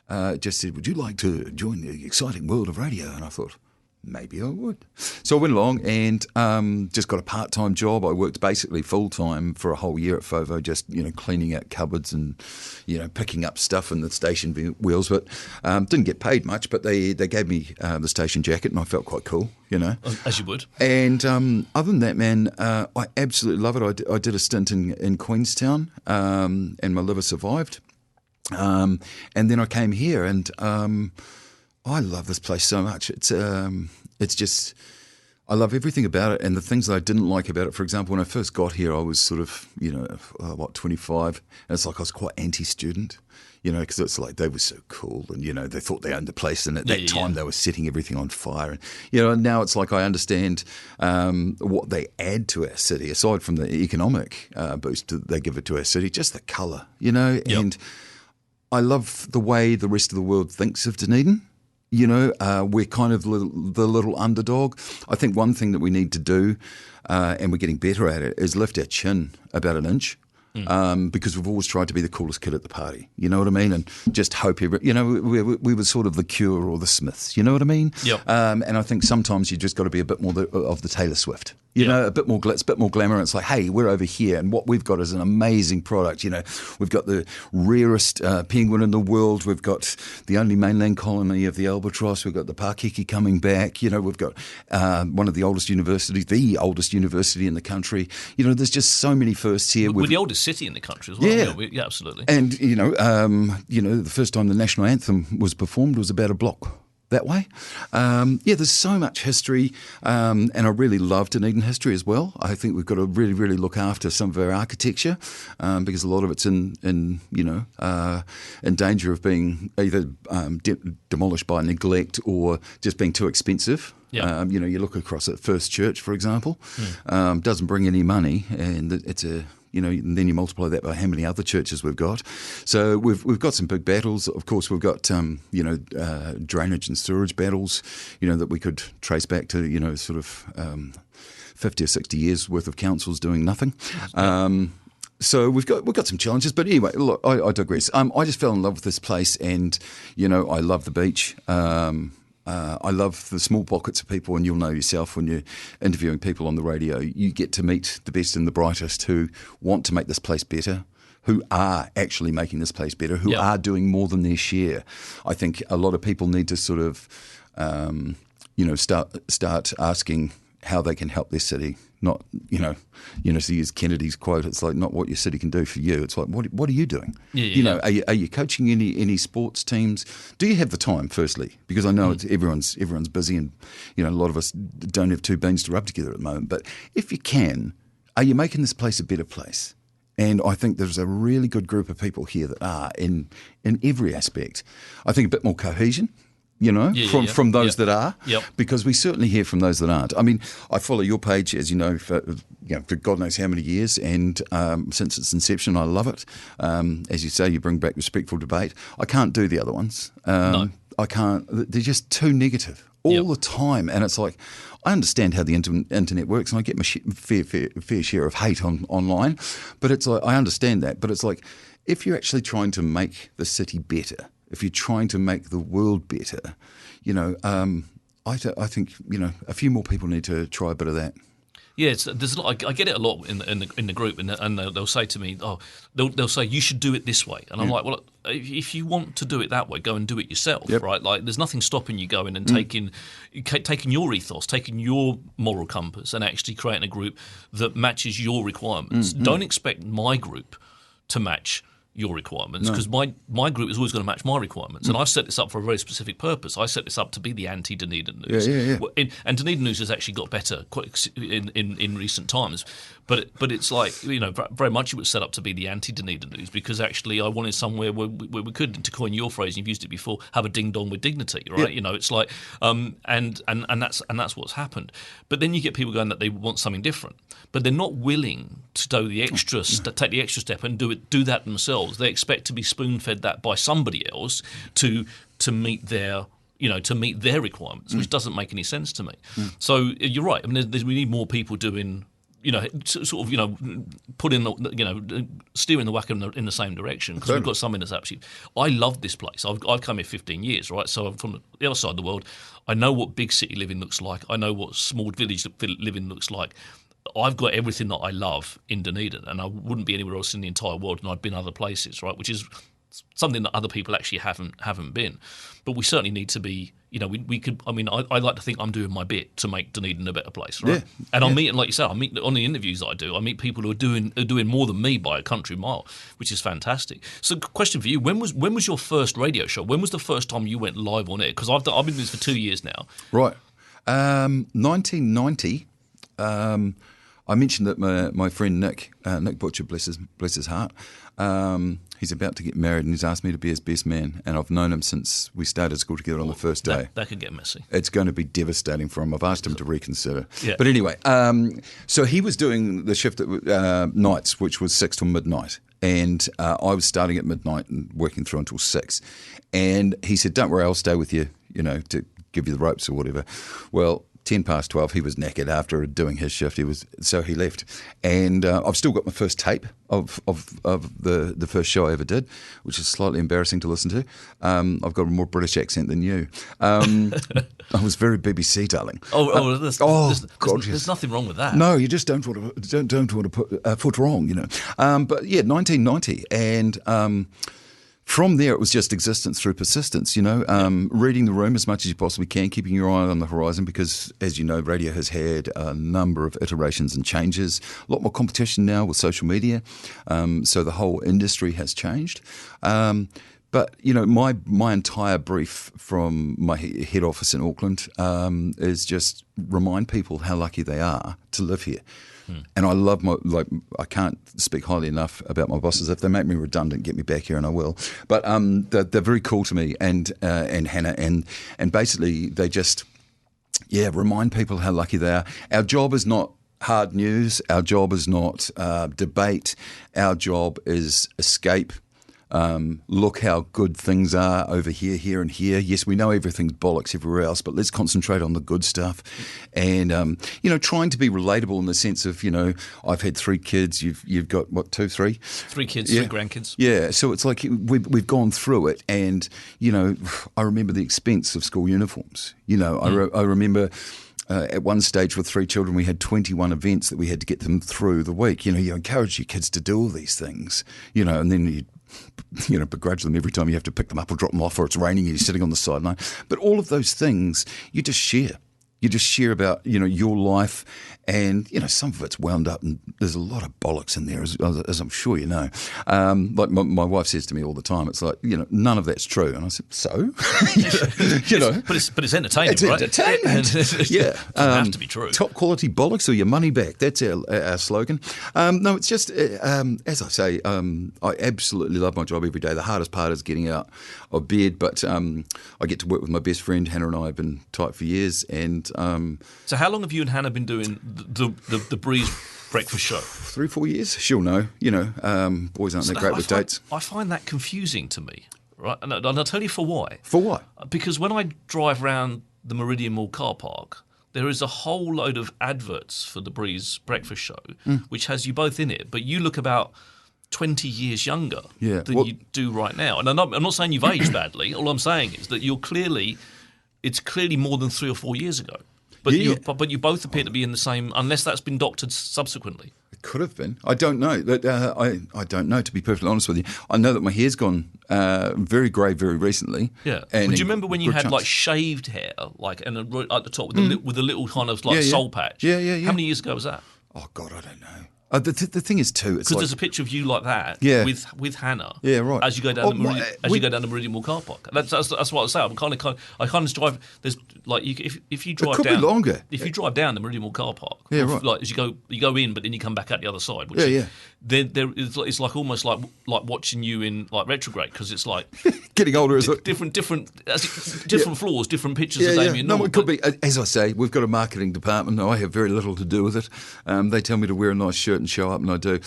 it just said, "Would you like to join the exciting world of radio?" And I thought, maybe I would. So I went along and just got a part-time job. I worked basically full-time for a whole year at FOVO, just, cleaning out cupboards and, picking up stuff in the station wheels. But didn't get paid much, but they gave me the station jacket and I felt quite cool, As you would. And other than that, man, I absolutely love it. I did a stint in Queenstown and my liver survived. And then I came here and I love this place so much. It's just, I love everything about it. And the things that I didn't like about it, for example, when I first got here, I was sort of, 25. And it's like I was quite anti-student, because it's like they were so cool and, they thought they owned the place. And at that time they were setting everything on fire. And, and now it's like I understand what they add to our city, aside from the economic boost that they give it to our city, just the colour, and I love the way the rest of the world thinks of Dunedin. We're kind of the little underdog. I think one thing that we need to do, and we're getting better at it, is lift our chin about an inch. Because we've always tried to be the coolest kid at the party, you know what I mean? And just hope we were sort of the Cure or the Smiths, you know what I mean? Yep. And I think sometimes you just got to be a bit more of the Taylor Swift. A bit more glitz, a bit more glamour. It's like, hey, we're over here, and what we've got is an amazing product. We've got the rarest penguin in the world. We've got the only mainland colony of the albatross. We've got the Pakeke coming back. We've got one of the oldest universities, the oldest university in the country. There's just so many firsts here. We're the oldest city in the country as well. Yeah, absolutely. And the first time the national anthem was performed was about a block that way. There's so much history, and I really love Dunedin history as well. I think we've got to really, really look after some of our architecture because a lot of it's in danger of being either demolished by neglect or just being too expensive. Yeah. You look across at First Church, for example, doesn't bring any money, and it's a and then you multiply that by how many other churches we've got. So we've got some big battles. Of course, we've got drainage and sewerage battles, that we could trace back to sort of 50 or 60 years worth of councils doing nothing. So we've got some challenges, but anyway, look, I digress. I just fell in love with this place, and I love the beach. I love the small pockets of people, and you'll know yourself when you're interviewing people on the radio, you get to meet the best and the brightest who want to make this place better, who are actually making this place better, who are doing more than their share. I think a lot of people need to sort of, start asking how they can help their city. Not, to use Kennedy's quote, it's like not what your city can do for you. It's like, what are you doing? Are you coaching any sports teams? Do you have the time, firstly? Because I know everyone's busy, and a lot of us don't have two beans to rub together at the moment. But if you can, are you making this place a better place? And I think there's a really good group of people here that are in every aspect. I think a bit more cohesion. From those that are, because we certainly hear from those that aren't. I mean, I follow your page, as you know, for God knows how many years, and since its inception, I love it. As you say, you bring back respectful debate. I can't do the other ones. No. I can't. They're just too negative all the time, and it's like, I understand how the internet works, and I get my fair share of hate online, but it's like, I understand that, but it's like, if you're actually trying to make the city better, if you're trying to make the world better, I think a few more people need to try a bit of that. Yeah, there's a lot. I get it a lot in the group, and they'll say to me, they'll say you should do it this way, and I'm like, well, if you want to do it that way, go and do it yourself, right? Like, there's nothing stopping you going and taking your ethos, taking your moral compass, and actually creating a group that matches your requirements. Don't expect my group to match your requirements, because my group is always going to match my requirements, and I've set this up for a very specific purpose. I set this up to be the anti-Dunedin News, and Dunedin News has actually got better quite in recent times. But it's like, very much it was set up to be the anti-Dunedin News, because actually I wanted somewhere where we could, to coin your phrase, you've used it before, have a ding dong with dignity, right? It's like, and that's what's happened. But then you get people going that they want something different, but they're not willing to do the extra, take the extra step and do that themselves. They expect to be spoon-fed that by somebody else to meet their requirements, which doesn't make any sense to me. So you're right. I mean, we need more people doing sort of, putting steering the whack in the same direction, because we've got something that's absolutely. I love this place. I've come here 15 years, right? So I'm from the other side of the world. I know what big city living looks like. I know what small village living looks like. I've got everything that I love in Dunedin, and I wouldn't be anywhere else in the entire world, and I've been other places, right? Which is something that other people actually haven't been. But we certainly need to be, we could. I mean, I like to think I'm doing my bit to make Dunedin a better place, right? Yeah. And I'm meeting, like you said, I meet on the interviews that I do. I meet people who are doing more than me by a country mile, which is fantastic. So, question for you: when was your first radio show? When was the first time you went live on air? Because I've been doing this for 2 years now. Right, 1990. I mentioned that my friend Nick Butcher, bless his heart, he's about to get married, and he's asked me to be his best man, and I've known him since we started school together on the first day. That could get messy. It's going to be devastating for him. I've asked him to reconsider. Yeah. But anyway, so he was doing the shift at nights, which was 6 till midnight. And I was starting at midnight and working through until 6. And he said, don't worry, I'll stay with you, to give you the ropes or whatever. Well, 12:10, he was knackered after doing his shift. So he left, and I've still got my first tape of the first show I ever did, which is slightly embarrassing to listen to. I've got a more British accent than you. I was very BBC, darling. There's nothing wrong with that. No, you just don't want to put a foot wrong, But yeah, 1990, and. From there, it was just existence through persistence, reading the room as much as you possibly can, keeping your eye on the horizon, because, as you know, radio has had a number of iterations and changes. A lot more competition now with social media, so the whole industry has changed. But, my entire brief from my head office in Auckland is just remind people how lucky they are to live here. And I love I can't speak highly enough about my bosses. If they make me redundant, get me back here and I will. But they're very cool to me, and Hannah, and basically they just, remind people how lucky they are. Our job is not hard news. Our job is not debate. Our job is escape. Look how good things are over here, here and here. Yes, we know everything's bollocks everywhere else, but let's concentrate on the good stuff. And, trying to be relatable in the sense of, I've had 3 kids. You've got, what, 2, 3? 3 kids, 3 grandkids. Yeah, so it's like we've gone through it. And, I remember the expense of school uniforms. I remember... at one stage with 3 children, we had 21 events that we had to get them through the week. You encourage your kids to do all these things, and then you begrudge them every time you have to pick them up or drop them off, or it's raining and you're sitting on the sideline. But all of those things, you just share. You just share about, your life, and, some of it's wound up, and there's a lot of bollocks in there, as I'm sure you know. Like my wife says to me all the time, it's like, none of that's true. And I said, so? But it's entertaining, it's right? Entertainment. Yeah. It doesn't have to be true. Top quality bollocks or your money back. That's our slogan. No, it's just, as I say, I absolutely love my job every day. The hardest part is getting out of bed, but I get to work with my best friend. Hannah and I have been tight for years, and so how long have you and Hannah been doing the Breeze breakfast show? 3 or 4 years. She'll know. Boys aren't that great with dates. I find that confusing to me, right? And I'll tell you for why. For what? Because when I drive around the Meridian Mall car park, there is a whole load of adverts for the Breeze breakfast show, which has you both in it, but you look about 20 years younger than you do right now. And I'm not saying you've aged badly. All I'm saying is that it's clearly more than 3 or 4 years ago. But you both appear to be in the same, unless that's been doctored subsequently. It could have been. I don't know. I don't know, to be perfectly honest with you. I know that my hair's gone very grey very recently. Yeah. But do you remember when you had like shaved hair, and at the top with a little kind of soul patch? Yeah. How many years ago was that? Oh God, I don't know. The thing is too, it's because there's a picture of you like that with Hannah. Yeah, right. As you go down the Meridian Mall car park. That's what I say. I kind of drive. There's like if you drive it could down be longer. If you drive down the Meridian Mall car park, right. Like as you go in, but then you come back out the other side. It's like almost like watching you in like retrograde, because it's like getting older as different floors, different pictures of Damian Newell. No, it could be. As I say, we've got a marketing department. I have very little to do with it. They tell me to wear a nice shirt and show up, and I do.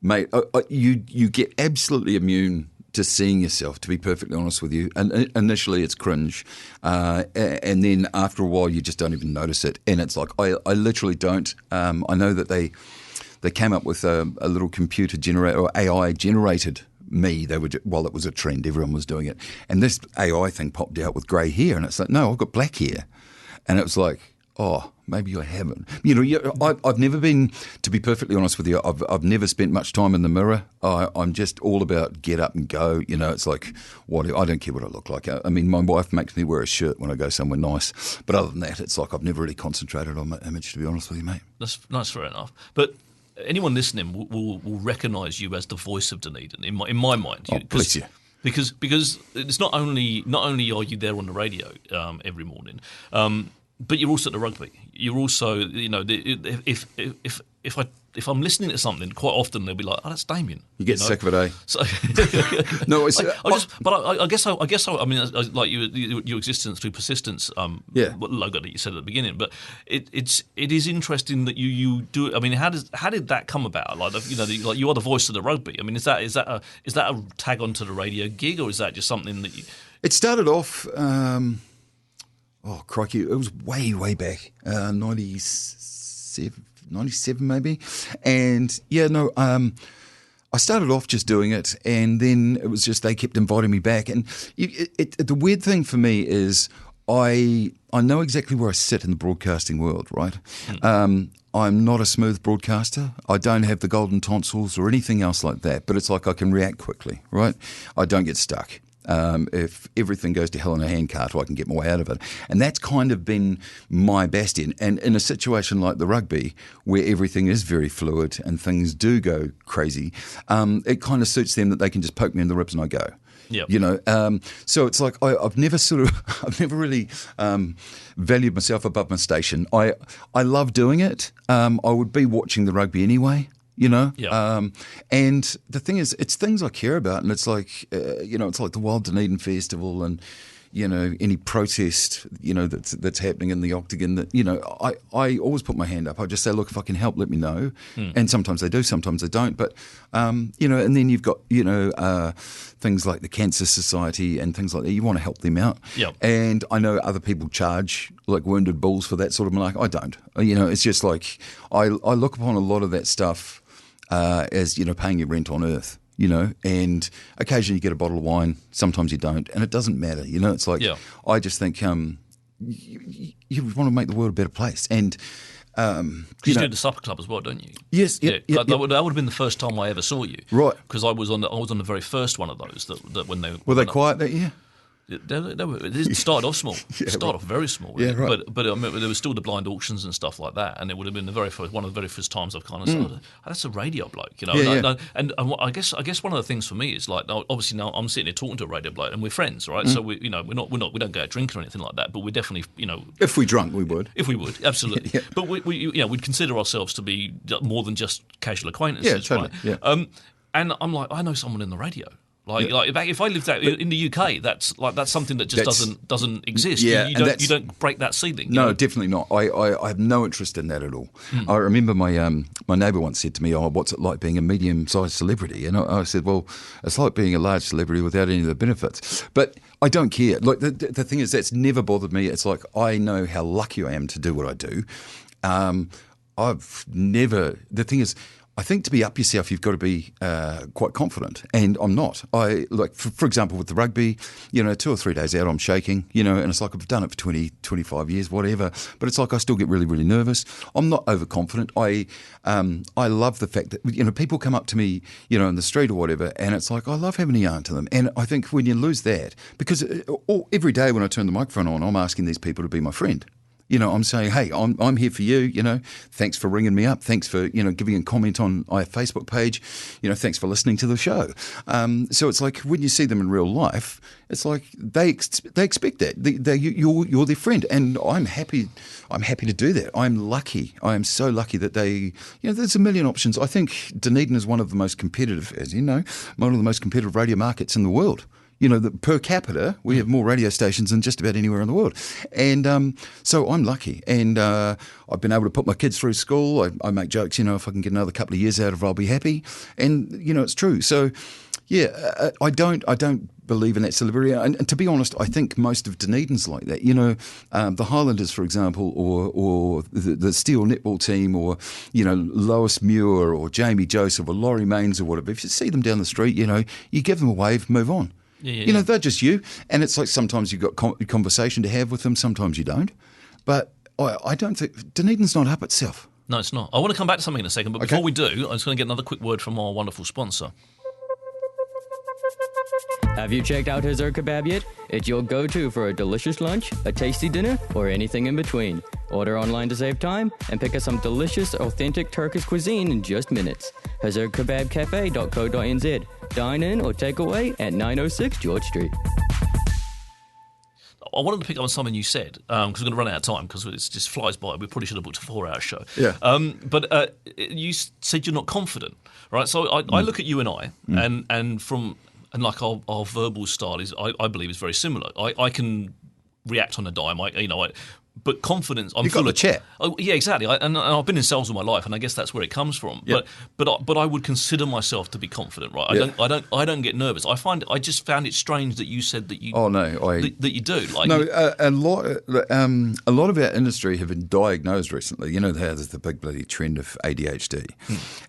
Mate, you get absolutely immune just seeing yourself, to be perfectly honest with you. And initially it's cringe. And then after a while you just don't even notice it. And it's like, I literally don't. I know that they came up with a little computer generated or AI generated me. They were, well, it was a trend. Everyone was doing it. And this AI thing popped out with grey hair. And it's like, no, I've got black hair. And it was like, oh, maybe I haven't. I've never been, to be perfectly honest with you, I've never spent much time in the mirror. I'm just all about get up and go. It's like, I don't care what I look like. I mean, my wife makes me wear a shirt when I go somewhere nice. But other than that, it's like I've never really concentrated on my image, to be honest with you, mate. That's fair enough. But anyone listening will recognise you as the voice of Dunedin, in my mind. Oh, bless you. Because it's not only are you there on the radio every morning, but you're also at the rugby. You're also, if I'm listening to something, quite often they'll be like, "Oh, that's Damian." You get sick of it, eh? So, no, it's. I guess I mean, like your existence through persistence. Logo that you said at the beginning, but it is interesting that you do. I mean, how did that come about? Like like you are the voice of the rugby. I mean, is that a tag onto the radio gig, or is that just something that you? It started off. Oh, crikey, it was way back, 97 maybe. And I started off just doing it, and then it was just they kept inviting me back. And the weird thing for me is I know exactly where I sit in the broadcasting world, right? I'm not a smooth broadcaster. I don't have the golden tonsils or anything else like that, but it's like I can react quickly, right? I don't get stuck. If everything goes to hell in a handcart, I can get my way out of it. And that's kind of been my bastion. And in a situation like the rugby, where everything is very fluid and things do go crazy, it kind of suits them that they can just poke me in the ribs and I go. Yep. So it's like I've never really valued myself above my station. I love doing it. I would be watching the rugby anyway. Yeah. And the thing is, it's things I care about, and it's like, it's like the Wild Dunedin Festival, and any protest, that's happening in the Octagon. That I always put my hand up. I just say, look, if I can help, let me know. And sometimes they do, sometimes they don't. But and then you've got things like the Cancer Society and things like that. You want to help them out. Yep. And I know other people charge like wounded bulls for that sort of money. I don't. It's just like I look upon a lot of that stuff as paying your rent on earth, and occasionally you get a bottle of wine, sometimes you don't, and it doesn't matter, it's like, I just think you want to make the world a better place, and you do the supper club as well, don't you? Yes, That would have been the first time I ever saw you, right? Because I was on the very first one of those that when they were they quiet that year. It started off small. It started off very small. Yeah, right. But I mean, there was still the blind auctions and stuff like that, and it would have been one of the very first times I've kind of said, oh, that's a radio bloke, And I guess one of the things for me is like, obviously now I'm sitting here talking to a radio bloke, and we're friends, right? So we don't go out drinking or anything like that, but we're definitely if we drunk, we would. If we would, absolutely. Yeah. But we'd consider ourselves to be more than just casual acquaintances, yeah, totally. Right? Yeah. And I'm like, I know someone in the radio. Like if I lived out in the UK, that's something that just doesn't exist. Yeah, you don't break that ceiling. No, definitely not. I have no interest in that at all. I remember my neighbour once said to me, "Oh, what's it like being a medium-sized celebrity?" And I said, "Well, it's like being a large celebrity without any of the benefits." But I don't care. Like the thing is, that's never bothered me. It's like I know how lucky I am to do what I do. I've never. The thing is, I think to be up yourself, you've got to be quite confident, and I'm not. For example, with the rugby, 2 or 3 days out, I'm shaking, and it's like I've done it for 20, 25 years, whatever. But it's like I still get really, really nervous. I'm not overconfident. I love the fact that people come up to me, in the street or whatever, and it's like I love having a yarn to them. And I think when you lose that, because every day when I turn the microphone on, I'm asking these people to be my friend. I'm saying, hey, I'm here for you, thanks for ringing me up. Thanks for, giving a comment on our Facebook page. Thanks for listening to the show. So it's like when you see them in real life, it's like they expect that. You're their friend. And I'm happy to do that. I'm lucky. I am so lucky that there's a million options. I think Dunedin is one of the most competitive, one of the most competitive radio markets in the world. Per capita, we have more radio stations than just about anywhere in the world. And so I'm lucky. And I've been able to put my kids through school. I make jokes, if I can get another couple of years out of it, I'll be happy. And, it's true. So, Yeah, I don't believe in that celebrity. And to be honest, I think most of Dunedin's like that. You know, the Highlanders, for example, or the Steel netball team, or, you know, Lois Muir or Jamie Joseph or Laurie Mains or whatever. If you see them down the street, you know, you give them a wave, move on. You know, they're just you. And it's like sometimes you've got conversation to have with them, sometimes you don't. But I don't think Dunedin's not up itself. No, it's not. I want to come back to something in a second, but before we do, I'm just going to get another quick word from our wonderful sponsor. Have you checked out Hazur Kebab yet? It's your go-to for a delicious lunch, a tasty dinner, or anything in between. Order online to save time and pick up some delicious, authentic Turkish cuisine in just minutes. HazurKebabCafe.co.nz. Dine in or take away at 906 George Street. I wanted to pick up on something you said, because we're going to run out of time, because it just flies by. We probably should have booked a 4-hour show. Yeah. But you said you're not confident, right? So I look at you and I, and from... And like our verbal style is, I believe, is very similar. I can react on a dime. But confidence. I'm You've got the chat. Oh, yeah, exactly. And I've been in sales all my life, and I guess that's where it comes from. Yep. But I would consider myself to be confident, right? Yeah. I don't get nervous. I just found it strange that you said that you. Oh no, that you do. Like, no, a lot of our industry have been diagnosed recently. You know, there's the big bloody trend of ADHD,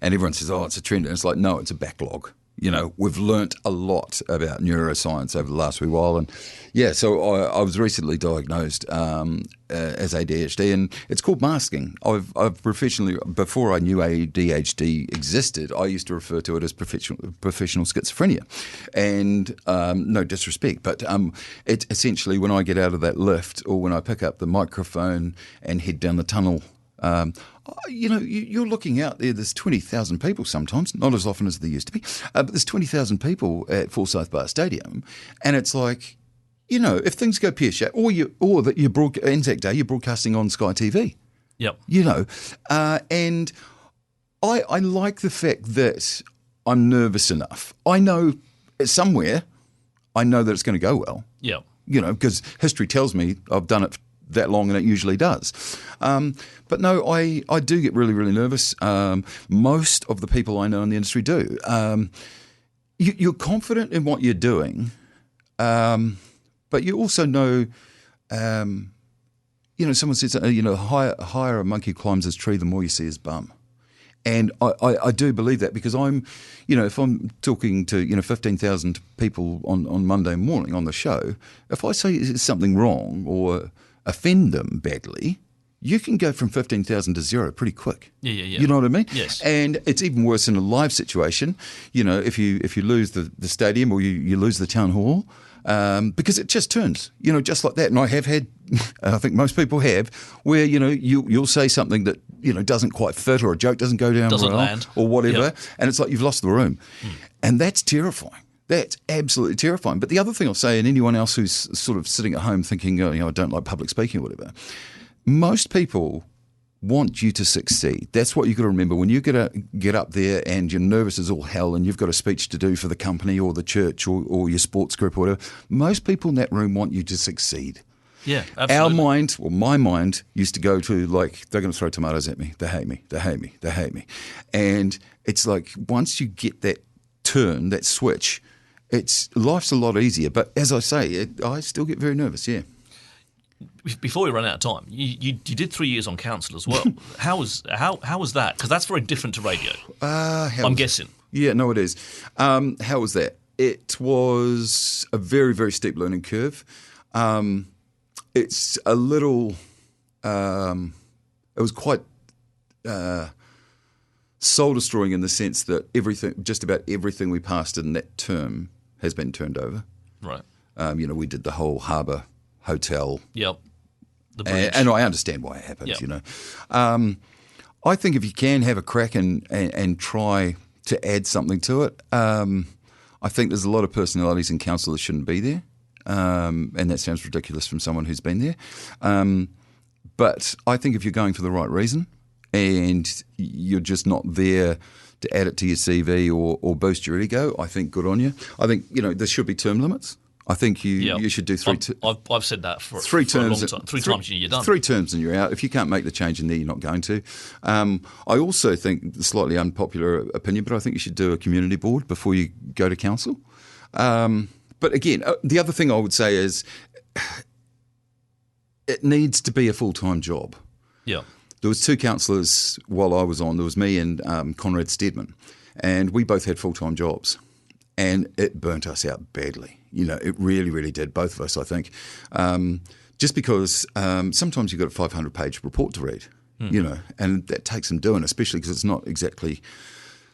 and everyone says, "Oh, it's a trend," and it's like, no, it's a backlog. You know, we've learnt a lot about neuroscience over the last wee while. And yeah, so I was recently diagnosed as ADHD, and it's called masking. I've professionally, before I knew ADHD existed, I used to refer to it as professional schizophrenia. And no disrespect, but it essentially, when I get out of that lift or when I pick up the microphone and head down the tunnel, you know, you're looking out there, there's 20,000 people sometimes, not as often as there used to be, but there's 20,000 people at Forsyth Bar Stadium, and it's like, you know, if things go pear-shaped, or that you're Anzac Day, you're broadcasting on Sky TV. Yep. You know, and I like the fact that I'm nervous enough. I know somewhere, I know that it's going to go well. Yeah. You know, because history tells me I've done it that long, and it usually does. But no, I do get really, really nervous. Most of the people I know in the industry do. You're confident in what you're doing, but you also know, you know, someone says, you know, higher a monkey climbs his tree, the more you see his bum. And I do believe that, because I'm, you know, if I'm talking to, you know, 15,000 people on Monday morning on the show, if I say something wrong or offend them badly, you can go from 15,000 to zero pretty quick. Yeah. You know what I mean? Yes. And it's even worse in a live situation. You know, if you lose the stadium, or you lose the town hall, because it just turns, you know, just like that. And I have had, I think most people have, where, you know, you'll say something that, you know, doesn't quite fit, or a joke doesn't go down doesn't well, land, or whatever, yep. And it's like you've lost the room. And that's terrifying. That's absolutely terrifying. But the other thing I'll say, and anyone else who's sort of sitting at home thinking, oh, you know, I don't like public speaking or whatever, most people want you to succeed. That's what you've got to remember. When you get up there and you're nervous as all hell, and you've got a speech to do for the company or the church or your sports group or whatever, most people in that room want you to succeed. Yeah, absolutely. My mind used to go to, like, they're going to throw tomatoes at me. They hate me. They hate me. They hate me. And it's like, once you get that turn, that switch, life's a lot easier. But as I say, I still get very nervous, yeah. Before we run out of time, you did 3 years on council as well. How was that? Because that's very different to radio. I'm guessing. Yeah, no, it is. How was that? It was a very, very steep learning curve. It's a little. It was quite soul destroying in the sense that just about everything we passed in that term has been turned over. Right. You know, we did the whole harbour hotel. Yep. The bridge. And I understand why it happened. Yep. You know, I think if you can have a crack and try to add something to it, I think there's a lot of personalities in council that shouldn't be there, and that sounds ridiculous from someone who's been there. But I think if you're going for the right reason and you're just not there to add it to your CV or boost your ego, I think good on you. I think, you know, there should be term limits. I think you should do I've said that for three for terms. a long time. Three times you're done. 3 terms and you're out. If you can't make the change in there, you're not going to. I also think, slightly unpopular opinion, but I think you should do a community board before you go to council. But again, the other thing I would say is it needs to be a full-time job. Yeah. There was 2 councillors while I was on. There was me and Conrad Steadman, and we both had full-time jobs, and it burnt us out badly. It really, really did, both of us, I think. Just because sometimes you've got a 500-page report to read, and that takes some doing, especially because it's not exactly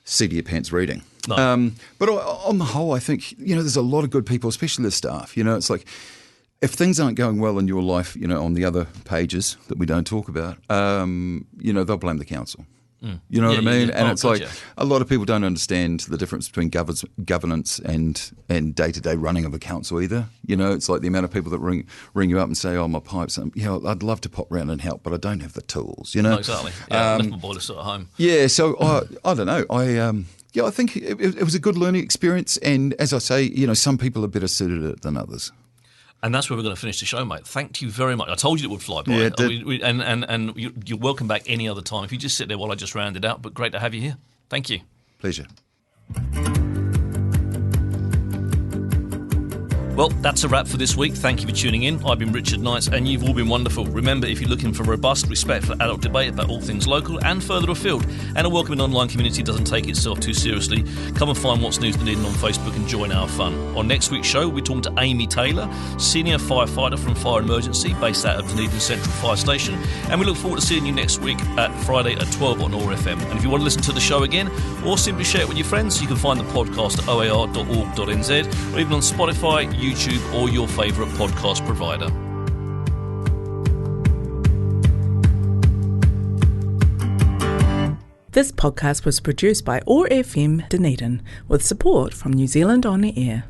seat of your pants reading. No. But on the whole, I think, there's a lot of good people, especially the staff. It's like, if things aren't going well in your life, on the other pages that we don't talk about, they'll blame the council. You know what I mean? And it's like a lot of people don't understand the difference between governance and day-to-day running of a council either. It's like the amount of people that ring you up and say, "Oh, my pipes, I'd love to pop round and help, but I don't have the tools." No, exactly. I left my boiler still at home. Yeah, so I don't know. I think it was a good learning experience, and as I say, some people are better suited at it than others. And that's where we're going to finish the show, mate. Thank you very much. I told you it would fly by. Yeah, it did. And you're welcome back any other time. If you just sit there while I just round it out, but great to have you here. Thank you. Pleasure. Well, that's a wrap for this week. Thank you for tuning in. I've been Richard Knights, and you've all been wonderful. Remember, if you're looking for robust, respectful adult debate about all things local and further afield, and a welcoming online community doesn't take itself too seriously, come and find What's News Dunedin on Facebook and join our fun. On next week's show, we're talking to Amy Taylor, senior firefighter from Fire Emergency, based out of Dunedin Central Fire Station, and we look forward to seeing you next week at Friday at 12 on OAR FM. And if you want to listen to the show again, or simply share it with your friends, you can find the podcast at oar.org.nz, or even on Spotify, YouTube, or your favourite podcast provider. This podcast was produced by OAR FM Dunedin with support from New Zealand On the Air.